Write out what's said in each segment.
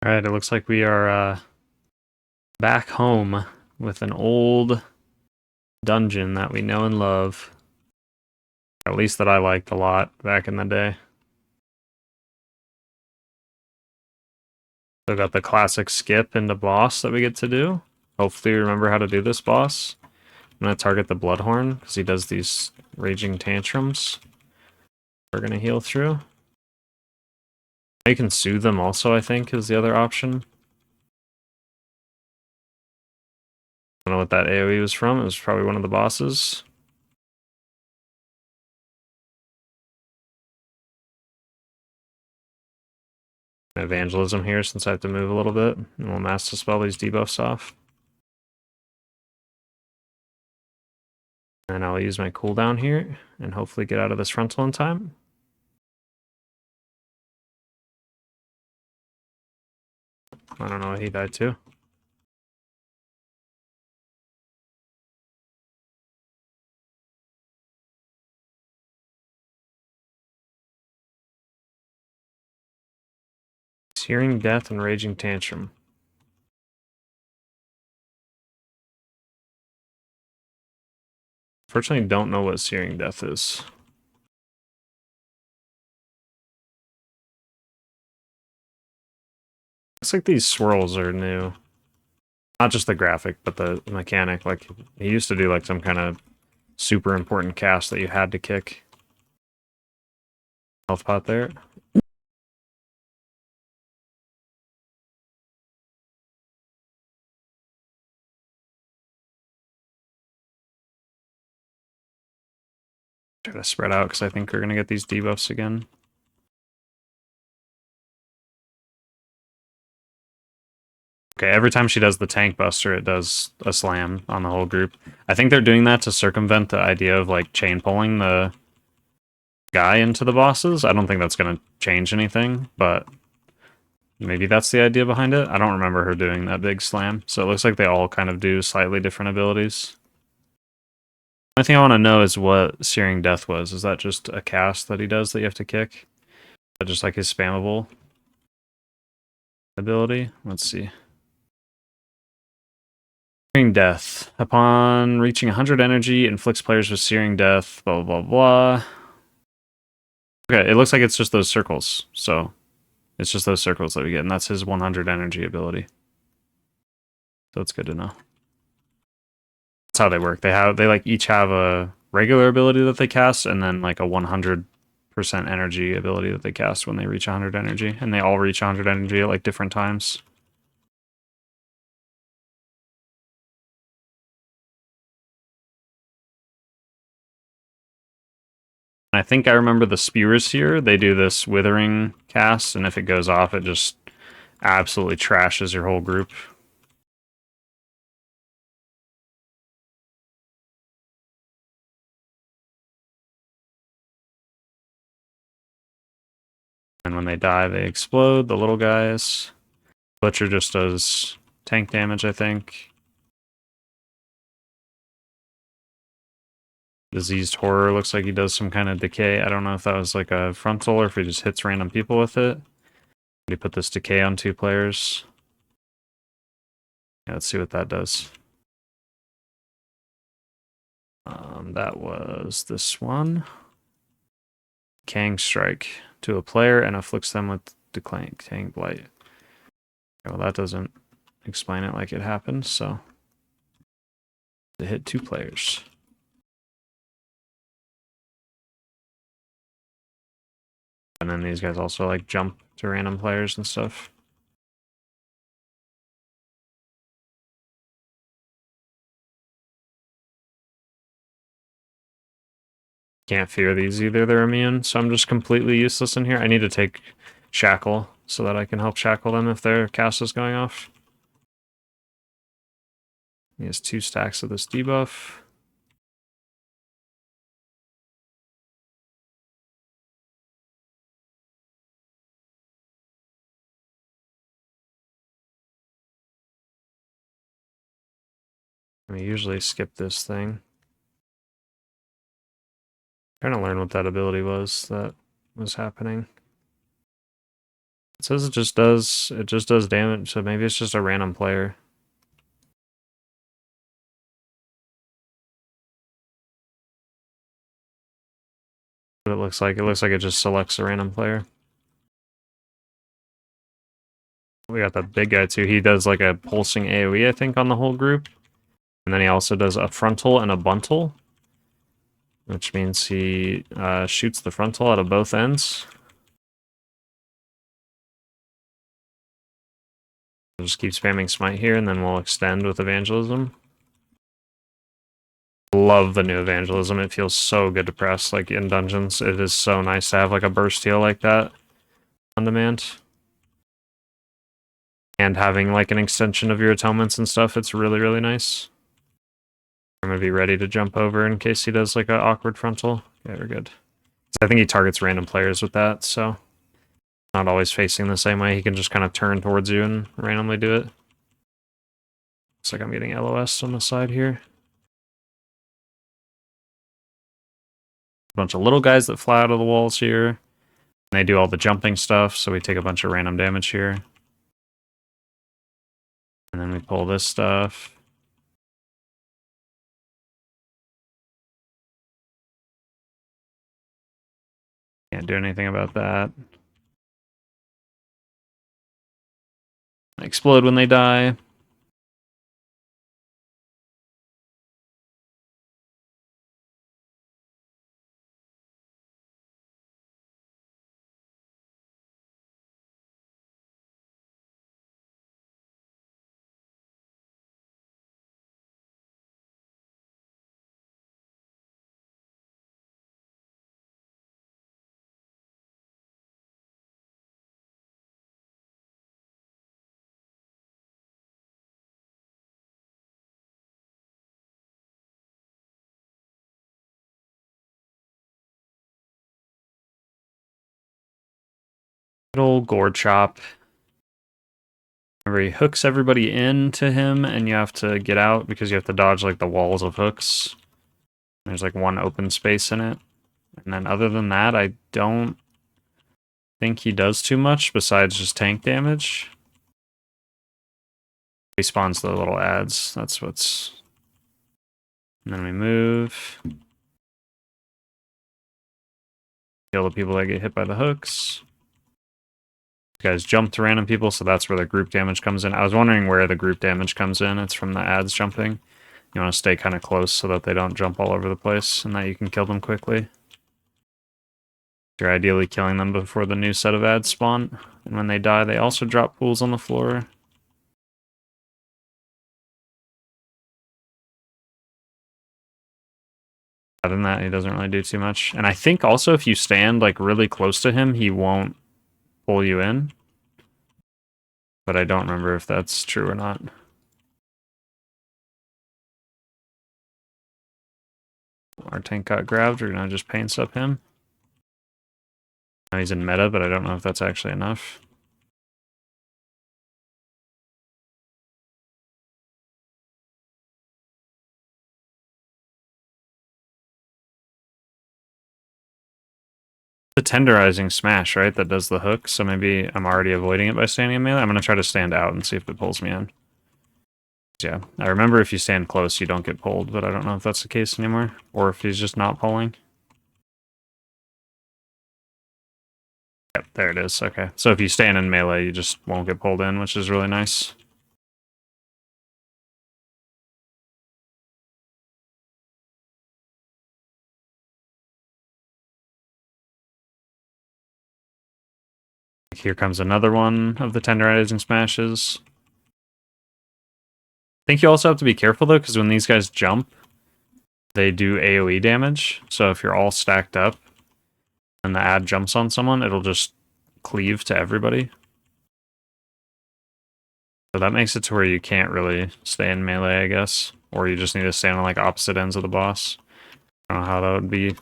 Alright, it looks like we are back home with an old dungeon that we know and love. Or at least that I liked a lot back in the day. So got the classic skip into boss that we get to do. Hopefully you remember how to do this boss. I'm going to target the Bloodhorn because he does these raging tantrums. We're going to heal through. You can soothe them also, I think, is the other option. I don't know what that AoE was from. It was probably one of the bosses. Evangelism here since I have to move a little bit, and we'll Mass Dispel these debuffs off. And I'll use my cooldown here and hopefully get out of this frontal in time. I don't know what he died to. Searing Death and Raging Tantrum. Unfortunately, don't know what Searing Death is. Looks like these swirls are new. Not just the graphic, but the mechanic. Like, he used to do like some kind of super important cast that you had to kick. Health pot there. Try to spread out because I think we're going to get these debuffs again. Okay, every time she does the tank buster, it does a slam on the whole group. I think they're doing that to circumvent the idea of like chain pulling the guy into the bosses. I don't think that's going to change anything, but maybe that's the idea behind it. I don't remember her doing that big slam, so it looks like they all kind of do slightly different abilities. The only thing I want to know is what Searing Death was. Is that just a cast that he does that you have to kick? Is that just like his spammable ability? Let's see. Searing Death. Upon reaching 100 energy, inflicts players with Searing Death, blah, blah, blah. Okay, it looks like it's just those circles, so it's just those circles that we get, and that's his 100 energy ability. So it's good to know. That's how they work. They like each have a regular ability that they cast, and then like a 100% energy ability that they cast when they reach 100 energy, and they all reach 100 energy at like different times. I think I remember the Spewers here. They do this Withering cast, and if it goes off, it just absolutely trashes your whole group. And when they die, they explode, the little guys. Butcher just does tank damage, I think. Diseased Horror looks like he does some kind of decay. I don't know if that was like a frontal or if he just hits random people with it. He put this decay on 2 players. Yeah, let's see what that does. That was this one. Kang Strike to a player and afflicts them with Decaying Blight. Well, that doesn't explain it like it happened, so it hit 2 players. And then these guys also like jump to random players and stuff. Can't fear these either, they're immune, so I'm just completely useless in here. I need to take Shackle so that I can help Shackle them if their cast is going off. He has 2 stacks of this debuff. We usually skip this thing. Trying to learn what that ability was that was happening. It says it just does damage, so maybe it's just a random player. What it looks like. It looks like it just selects a random player. We got that big guy too. He does like a pulsing AoE, I think, on the whole group. And then he also does a frontal and a buntal, which means he shoots the frontal out of both ends. We'll just keep spamming smite here, and then we'll extend with evangelism. Love the new evangelism. It feels so good to press, like in dungeons. It is so nice to have like a burst heal like that on demand. And having like an extension of your atonements and stuff, it's really, really nice. I'm gonna be ready to jump over in case he does like an awkward frontal. Okay, we're good. I think he targets random players with that, so not always facing the same way. He can just kind of turn towards you and randomly do it. Looks like I'm getting LOS on the side here. A bunch of little guys that fly out of the walls here. And they do all the jumping stuff, so we take a bunch of random damage here. And then we pull this stuff. Can't do anything about that. They explode when they die. Good old Gorechop. Remember, he hooks everybody into him, and you have to get out because you have to dodge like the walls of hooks. There's like one open space in it. And then other than that, I don't think he does too much besides just tank damage. He spawns the little ads. That's what's... And then we move. Kill the people that get hit by the hooks. These guys jump to random people, so that's where the group damage comes in. I was wondering where the group damage comes in. It's from the ads jumping. You want to stay kind of close so that they don't jump all over the place and that you can kill them quickly. You're ideally killing them before the new set of ads spawn. And when they die, they also drop pools on the floor. Other than that, he doesn't really do too much. And I think also if you stand like really close to him, he won't pull you in. But I don't remember if that's true or not. Our tank got grabbed. We're gonna just pain sup him. Now he's in meta, but I don't know if that's actually enough. The tenderizing smash, right? That does the hook, so maybe I'm already avoiding it by standing in melee. I'm gonna try to stand out and see if it pulls me in. Yeah, I remember if you stand close, you don't get pulled, but I don't know if that's the case anymore, or if he's just not pulling. Yep, there it is. Okay, so if you stand in melee, you just won't get pulled in, which is really nice. Here comes another one of the tenderizing smashes. I think you also have to be careful though, because when these guys jump, they do AoE damage. So if you're all stacked up and the ad jumps on someone, it'll just cleave to everybody. So that makes it to where you can't really stay in melee, I guess. Or you just need to stand on like opposite ends of the boss. I don't know how that would be,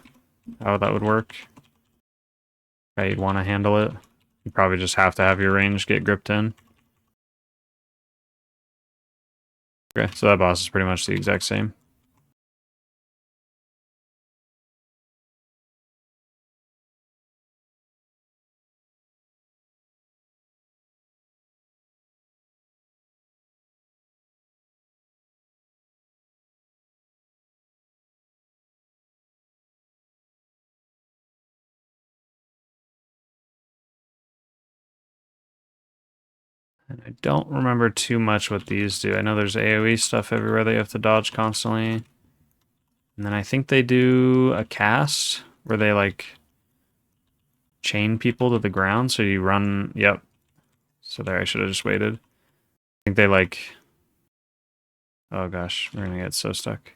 how that would work. How you'd want to handle it. You probably just have to have your range get gripped in. Okay, so that boss is pretty much the exact same. And I don't remember too much what these do. I know there's AoE stuff everywhere that you have to dodge constantly. And then I think they do a cast where they like chain people to the ground. So you run, yep. So there, I should have just waited. I think they like, oh gosh, we're gonna get so stuck.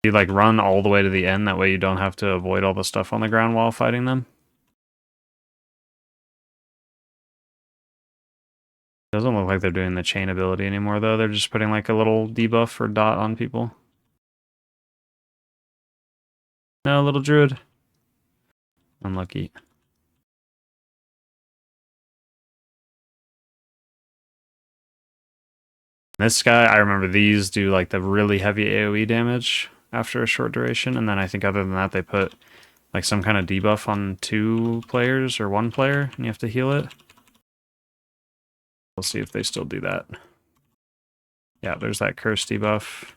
You like run all the way to the end, that way you don't have to avoid all the stuff on the ground while fighting them. Doesn't look like they're doing the chain ability anymore though, they're just putting like a little debuff or dot on people. No, little druid. Unlucky. This guy, I remember these do like the really heavy AoE damage after a short duration, and then I think other than that they put like some kind of debuff on 2 players or 1 player, and you have to heal it. We'll see if they still do that. Yeah, there's that curse debuff.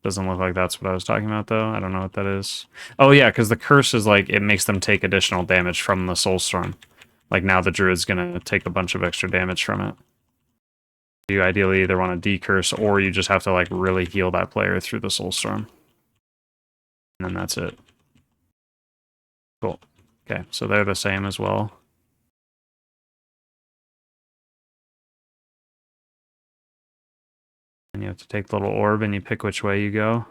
Doesn't look like that's what I was talking about though. I don't know what that is. Oh yeah, because the curse is like, it makes them take additional damage from the Soulstorm. Like now the Druid's gonna take a bunch of extra damage from it. You ideally either want to decurse or you just have to like really heal that player through the Soulstorm. And then that's it. Cool. Okay, so they're the same as well. And you have to take the little orb and you pick which way you go.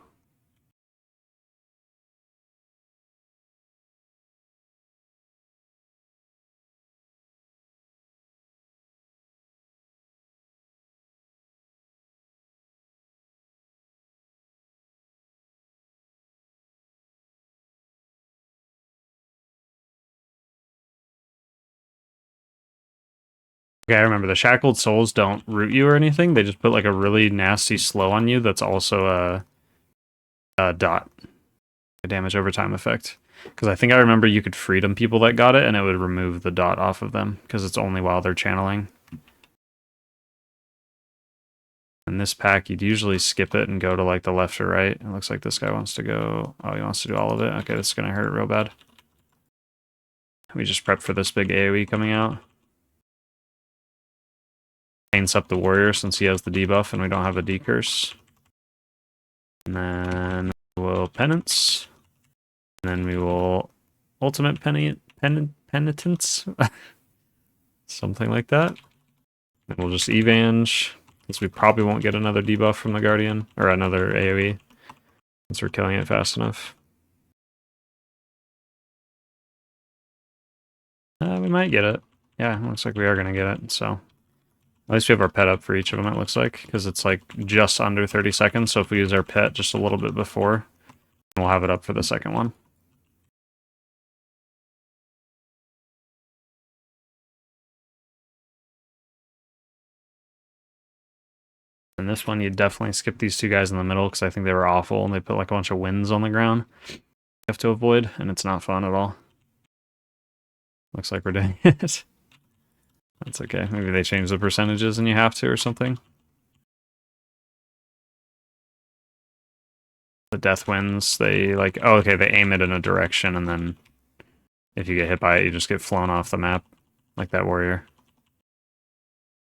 Okay, I remember the Shackled Souls don't root you or anything. They just put like a really nasty slow on you that's also a dot. A damage over time effect. Because I think I remember you could freedom people that got it and it would remove the dot off of them because it's only while they're channeling. In this pack, you'd usually skip it and go to like the left or right. It looks like this guy wants to go... Oh, he wants to do all of it? Okay, this is going to hurt real bad. We just prep for this big AoE coming out. Paints up the warrior since he has the debuff and we don't have a decurse. And then we'll penance. And then we will ultimate penitence. Something like that. And we'll just evenge. Since we probably won't get another debuff from the Guardian. Or another AoE. Since we're killing it fast enough. We might get it. Yeah, looks like we are going to get it, so... At least we have our pet up for each of them, it looks like, because it's like just under 30 seconds, so if we use our pet just a little bit before, we'll have it up for the second one. And this one, you definitely skip these 2 guys in the middle, because I think they were awful, and they put like a bunch of winds on the ground you have to avoid, and it's not fun at all. Looks like we're doing it. That's okay. Maybe they change the percentages and you have to or something. The death winds, they like, oh, okay, they aim it in a direction, and then if you get hit by it, you just get flown off the map, like that warrior.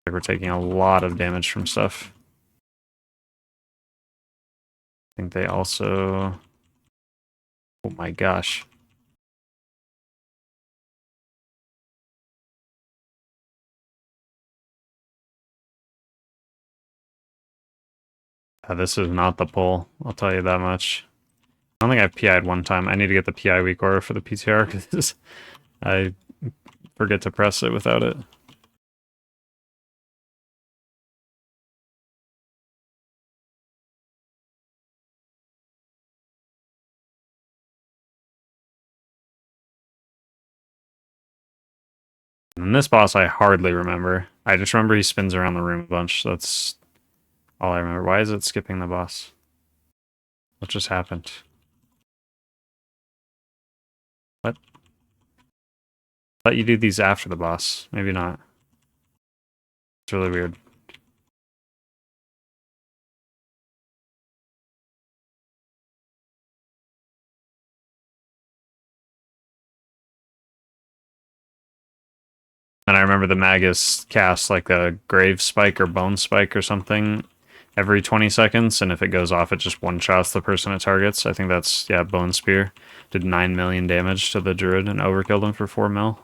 Like we're taking a lot of damage from stuff. I think they also... Oh my gosh. This is not the pull, I'll tell you that much. I don't think I've PI'd one time. I need to get the PI weak aura for the PTR because I forget to press it without it. And this boss I hardly remember. I just remember he spins around the room a bunch. That's all I remember. Why is it skipping the boss? What just happened? What? I thought you do these after the boss. Maybe not. It's really weird. And I remember the Magus cast like a Grave Spike or Bone Spike or something every 20 seconds, and if it goes off, it just one-shots the person it targets. I think that's, yeah, Bone Spear. Did 9 million damage to the Druid and overkilled him for 4 mil.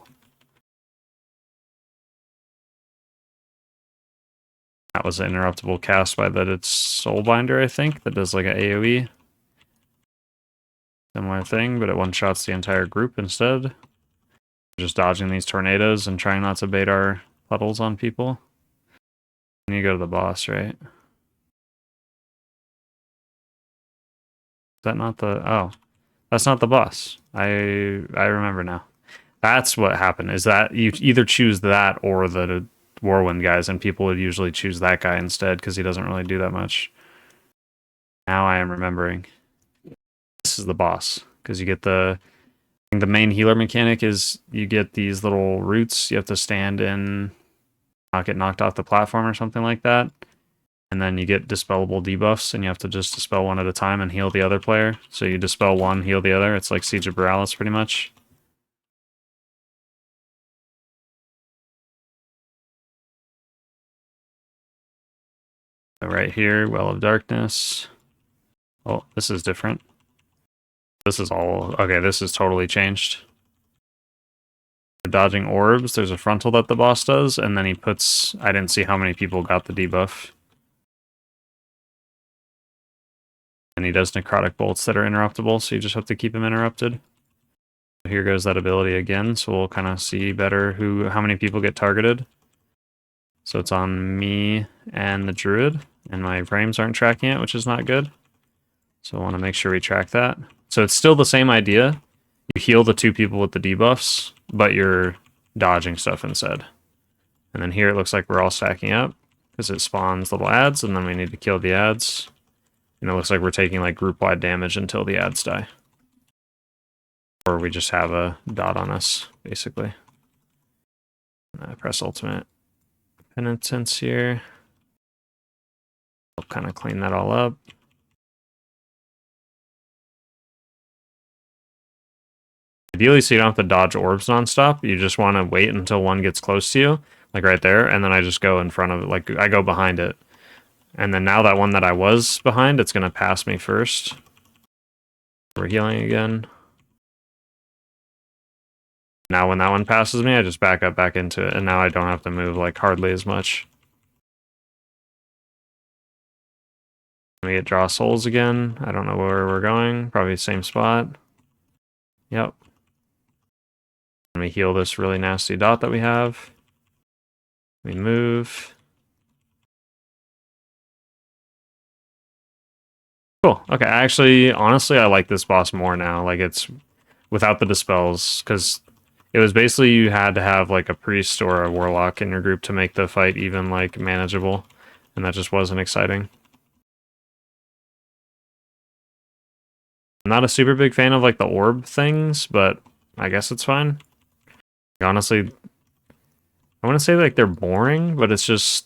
That was an interruptible cast by its Soulbinder, I think, that does like an AoE. Similar thing, but it one-shots the entire group instead. Just dodging these tornadoes and trying not to bait our puddles on people. And you go to the boss, right? Is that not the... Oh, that's not the boss. I remember now. That's what happened, is that you either choose that or the Warwind guys, and people would usually choose that guy instead because he doesn't really do that much. Now I am remembering. This is the boss, because you get the main healer mechanic is you get these little roots you have to stand in, not get knocked off the platform or something like that. And then you get dispellable debuffs, and you have to just dispel one at a time and heal the other player. So you dispel one, heal the other. It's like Siege of Borealis, pretty much. So right here, Well of Darkness. Oh, this is different. This is all... Okay, this is totally changed. For dodging orbs, there's a frontal that the boss does, and then he puts... I didn't see how many people got the debuff. And he does necrotic bolts that are interruptible, so you just have to keep him interrupted. Here goes that ability again, so we'll kind of see better how many people get targeted. So it's on me and the Druid, and my frames aren't tracking it, which is not good. So I want to make sure we track that. So it's still the same idea. You heal the 2 people with the debuffs, but you're dodging stuff instead. And then here it looks like we're all stacking up, because it spawns little ads, and then we need to kill the ads. And it looks like we're taking like group-wide damage until the ads die. Or we just have a dot on us, basically. Press ultimate penitence here. I'll kind of clean that all up. Ideally, so you don't have to dodge orbs nonstop. You just want to wait until one gets close to you, like right there, and then I just go in front of it, like I go behind it. And then now that one that I was behind, it's going to pass me first. We're healing again. Now when that one passes me, I just back up back into it, and now I don't have to move like hardly as much. We get draw souls again. I don't know where we're going. Probably the same spot. Yep. Let me heal this really nasty dot that we have. We move. Cool. Okay, actually, honestly, I like this boss more now. Like, it's without the dispels, because it was basically you had to have like a priest or a warlock in your group to make the fight even like manageable, and that just wasn't exciting. I'm not a super big fan of like the orb things, but I guess it's fine. Honestly, I want to say like they're boring, but it's just,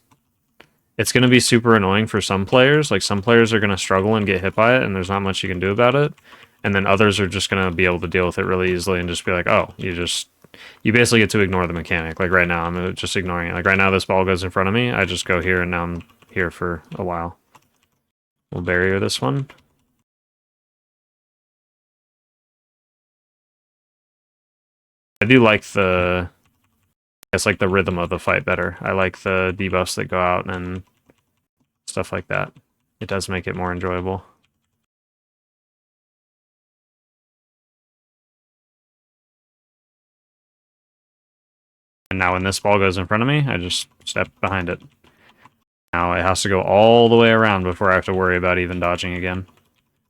it's going to be super annoying for some players. Like some players are going to struggle and get hit by it, and there's not much you can do about it. And then others are just going to be able to deal with it really easily and just be like, oh, you basically get to ignore the mechanic. Like right now, I'm just ignoring it. Like right now, this ball goes in front of me. I just go here, and now I'm here for a while. We'll barrier this one. I do like the, I guess like the rhythm of the fight better. I like the debuffs that go out and stuff like that. It does make it more enjoyable. And now when this ball goes in front of me, I just step behind it. Now it has to go all the way around before I have to worry about even dodging again.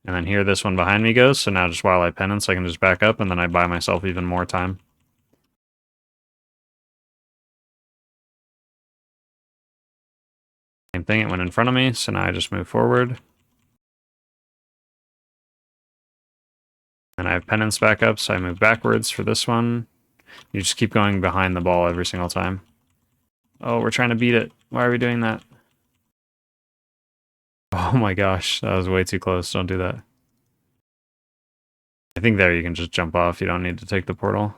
And then here this one behind me goes, so now just while I penance, I can just back up, and then I buy myself even more time. Same thing, it went in front of me, so now I just move forward. And I have penance back up, so I move backwards for this one. You just keep going behind the ball every single time. Oh, we're trying to beat it. Why are we doing that? Oh my gosh, that was way too close. Don't do that. I think there you can just jump off. You don't need to take the portal.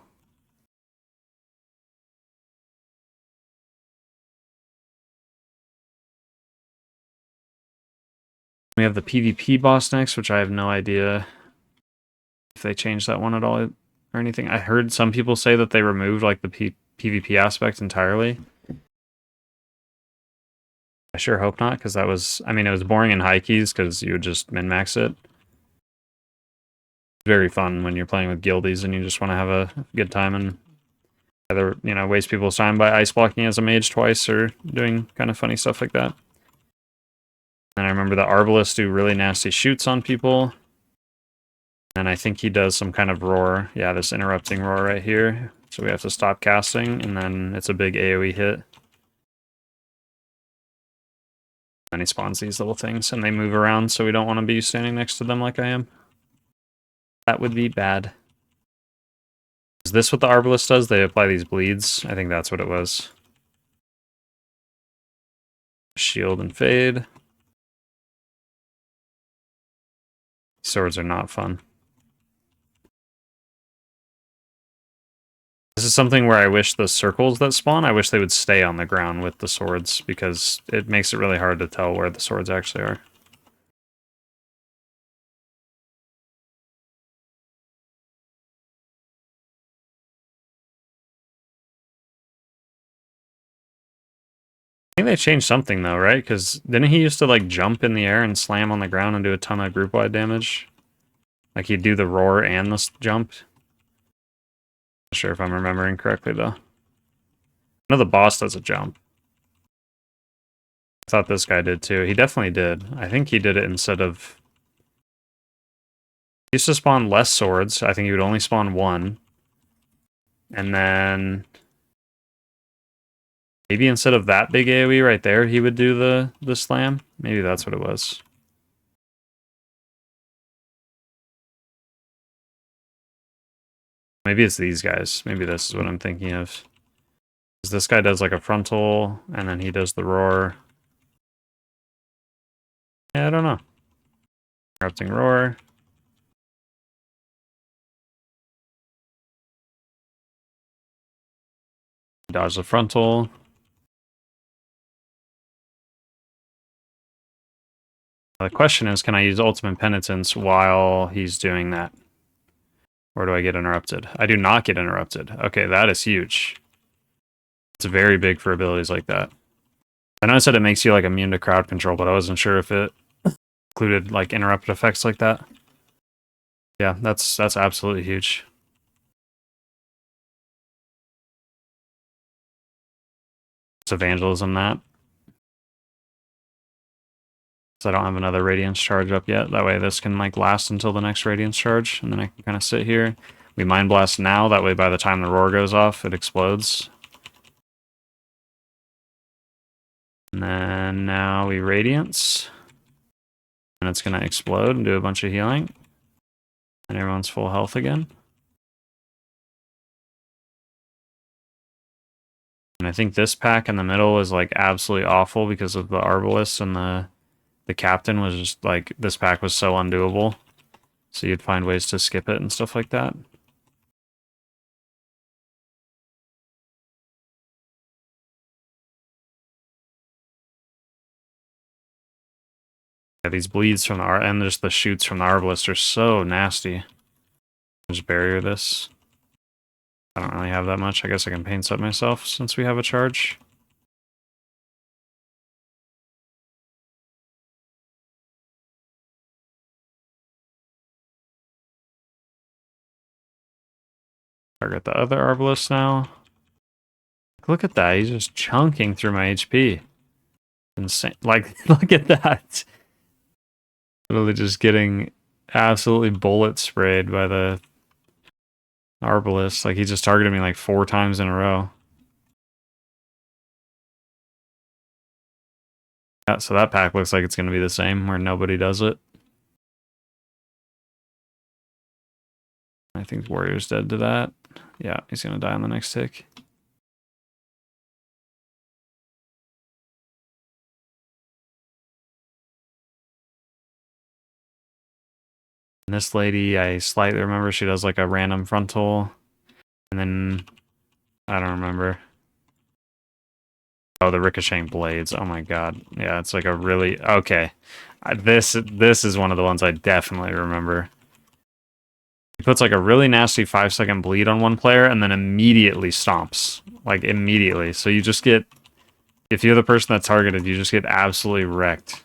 We have the PvP boss next, which I have no idea if they changed that one at all or anything. I heard some people say that they removed like the PvP aspect entirely. I sure hope not, because that was, I mean, it was boring in high keys because you would just min-max it. Very fun when you're playing with guildies and you just want to have a good time and either, you know, waste people's time by ice blocking as a mage twice or doing kind of funny stuff like that. And I remember the Arbalists do really nasty shoots on people. And I think he does some kind of roar. Yeah, this interrupting roar right here. So we have to stop casting, and then it's a big AoE hit. And he spawns these little things, and they move around, so we don't want to be standing next to them like I am. That would be bad. Is this what the Arbalist does? They apply these bleeds? I think that's what it was. Shield and fade. Swords are not fun. This is something where I wish the circles that spawn, I wish they would stay on the ground with the swords, because it makes it really hard to tell where the swords actually are. I think they changed something though, right? Because didn't he used to like jump in the air and slam on the ground and do a ton of group-wide damage? Like he'd do the roar and the jump? Not sure if I'm remembering correctly though. I know the boss does a jump. I thought this guy did too. He definitely did. I think he did it instead of... He used to spawn less swords. I think he would only spawn one. And then... Maybe instead of that big AoE right there, he would do the slam? Maybe that's what it was. Maybe it's these guys. Maybe this is what I'm thinking of. Because this guy does like a frontal, and then he does the roar. Yeah, I don't know. Interrupting roar. Dodge the frontal. The question is, can I use Ultimate Penitence while he's doing that? Or do I get interrupted? I do not get interrupted. Okay, that is huge. It's very big for abilities like that. I know I said it makes you like immune to crowd control, but I wasn't sure if it included like interrupt effects like that. Yeah, that's absolutely huge. It's evangelism that. So I don't have another Radiance charge up yet. That way this can like last until the next Radiance charge, and then I can kind of sit here. We Mind Blast now, that way by the time the roar goes off, it explodes. And then now we Radiance. And it's going to explode and do a bunch of healing. And everyone's full health again. And I think this pack in the middle is like absolutely awful because of the Arbalist, and the captain was just like, this pack was so undoable. So you'd find ways to skip it and stuff like that. Yeah, these bleeds from the and just the shoots from the Arbalist are so nasty. Just barrier this. I don't really have that much. I guess I can paint set myself since we have a charge. Target the other Arbalist now. Look at that. He's just chunking through my HP. Insane. Like, look at that. Literally just getting absolutely bullet sprayed by the Arbalist. Like, he just targeted me like 4 times in a row. Yeah, so that pack looks like it's going to be the same, where nobody does it. I think Warrior's dead to that. Yeah, he's going to die on the next tick. And this lady, I slightly remember she does like a random frontal. And then, I don't remember. Oh, the ricocheting blades. Oh my god. Yeah, it's like a really... Okay. This is one of the ones I definitely remember. He puts like a really nasty 5-second bleed on one player and then immediately stomps. Like immediately. So you just get... If you're the person that's targeted, you just get absolutely wrecked.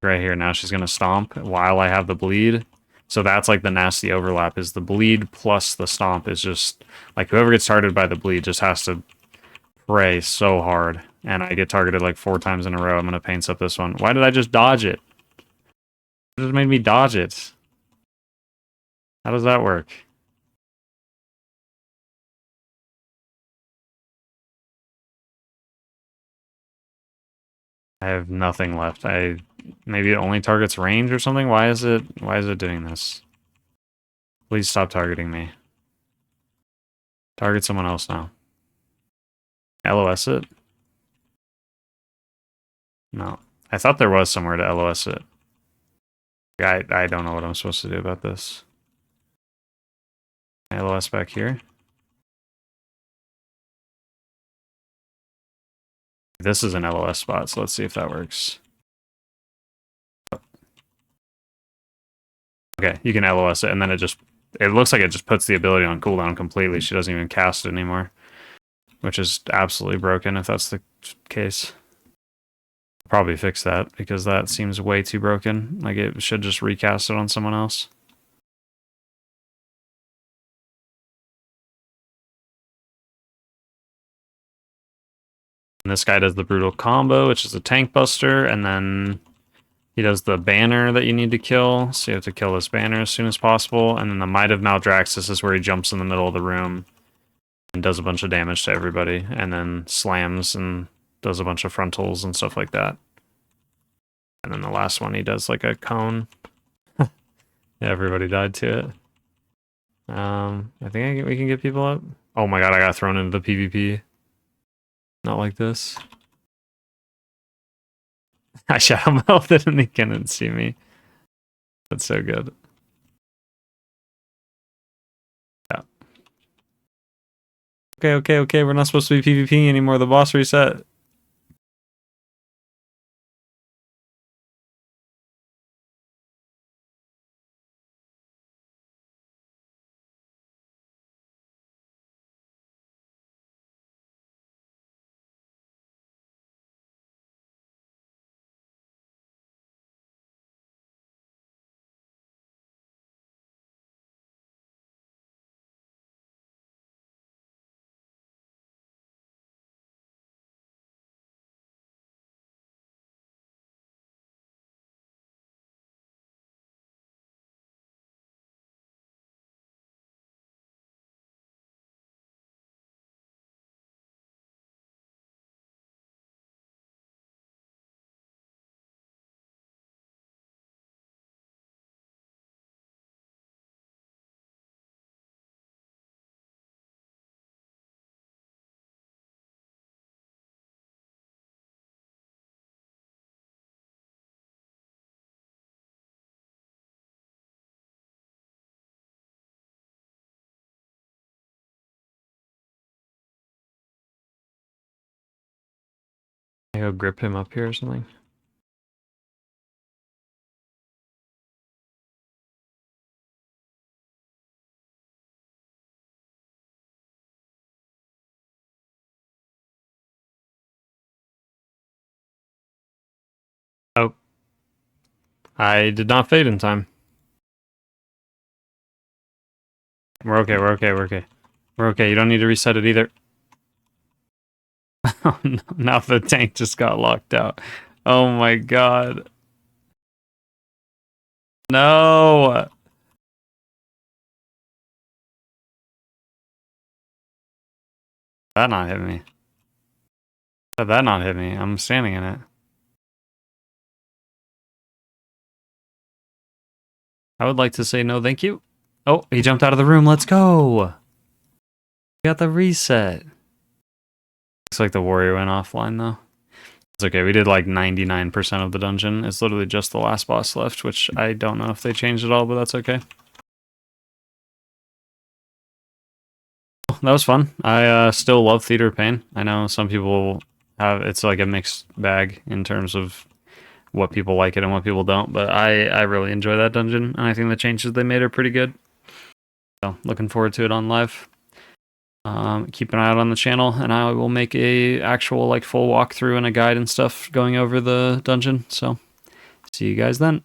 Right here, now she's gonna stomp while I have the bleed. So that's like the nasty overlap, is the bleed plus the stomp is just... Like whoever gets targeted by the bleed just has to pray so hard. And I get targeted like 4 times in a row. I'm gonna paints up this one. Why did I just dodge it? It just made me dodge it. How does that work? I have nothing left. Maybe it only targets range or something? Why is it doing this? Please stop targeting me. Target someone else now. LOS it? No. I thought there was somewhere to LOS it. I don't know what I'm supposed to do about this. LOS back here. This is an LOS spot, so let's see if that works. Okay, you can LOS it, and then it looks like it just puts the ability on cooldown completely. She doesn't even cast it anymore, which is absolutely broken if that's the case. Probably fix that, because that seems way too broken. Like, it should just recast it on someone else. And this guy does the brutal combo, which is a tank buster, and then he does the banner that you need to kill, so you have to kill this banner as soon as possible, and then the Might of Maldraxxus is where he jumps in the middle of the room and does a bunch of damage to everybody, and then slams and does a bunch of frontals and stuff like that. And then the last one, he does like a cone. Yeah, everybody died to it. I think we can get people up. Oh my god, I got thrown into the PvP. Not like this. I shadow melted and he couldn't see me. That's so good. Yeah. Okay. We're not supposed to be PvPing anymore. The boss reset. I go grip him up here or something. Oh. I did not fade in time. We're okay. We're okay. You don't need to reset it either. Oh, no. Now the tank just got locked out. Oh my god. No! That not hit me. Did that not hit me? I'm standing in it. I would like to say no thank you. Oh, he jumped out of the room. Let's go! We got the reset. Looks like the warrior went offline though. It's okay, we did like 99% of the dungeon. It's literally just the last boss left, which I don't know if they changed it all, but that's okay. That was fun. I still love Theater of Pain. I know some people have, it's like a mixed bag in terms of what people like it and what people don't, but I really enjoy that dungeon, and I think the changes they made are pretty good. So looking forward to it on live. Keep an eye out on the channel, and I will make a actual like full walkthrough and a guide and stuff going over the dungeon. So see you guys then.